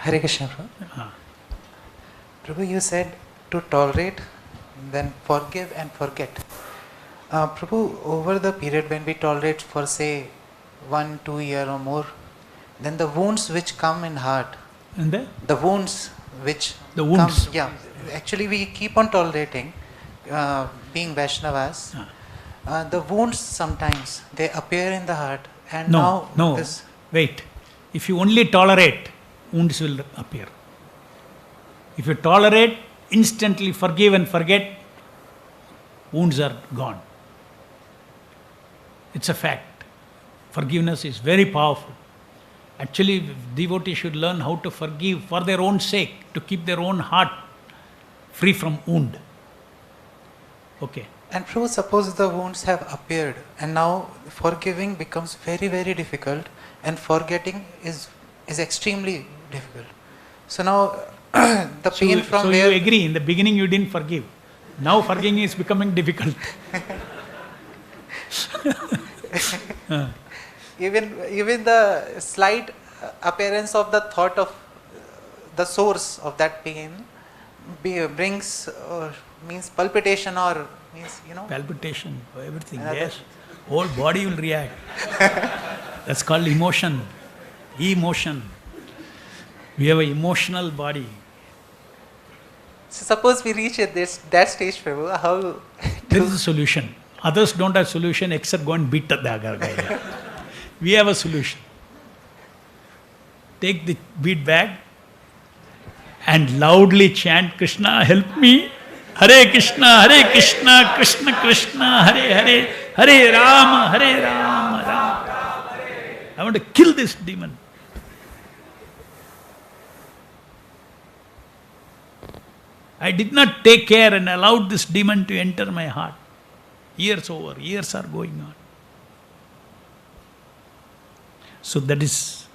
Hare Krishna, Prabhu. Ah. Prabhu, you said to tolerate, then forgive and forget. Prabhu, over the period when we tolerate for say 1-2 years or more, then the wounds which come in heart, And the wounds which the wounds. come, yeah, actually we keep on tolerating, being Vaishnavas. The wounds sometimes they appear in the heart, and now No, this. wait. If you only tolerate, wounds will appear. If you tolerate, instantly forgive and forget, wounds are gone. It's a fact. Forgiveness is very powerful. Actually, devotees should learn how to forgive for their own sake, to keep their own heart free from wound. Okay. And Prabhu, suppose the wounds have appeared, and now forgiving becomes very, very difficult, and forgetting is extremely difficult. So now the pain from so where. you agree, in the beginning you didn't forgive. Now forgiving is becoming difficult. Even the slight appearance of the thought of the source of that pain brings means palpitation, or means Palpitation, everything, yes. Whole body will react. That's called emotion. Emotion. We have an emotional body. So suppose we reach at that stage, Prabhu, how? There is a solution. Others don't have solution except go and beat the other guy. We have a solution. Take the bead bag and loudly chant, Krishna, help me. Hare Krishna, Krishna Krishna, Hare Hare, Hare Rama, Rama. I want to kill this demon. I did not take care and allowed this demon to enter my heart. Years over, years are going on. So that is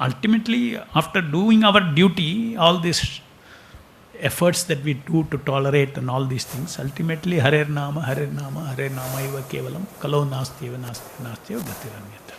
ultimately, after doing our duty, all these efforts that we do to tolerate and all these things, ultimately Hare Nama, Hare Nama, Hare Nama Eva Kevalam, Kalo Nasti Eva Nasti Nasti Eva Gatiranyata.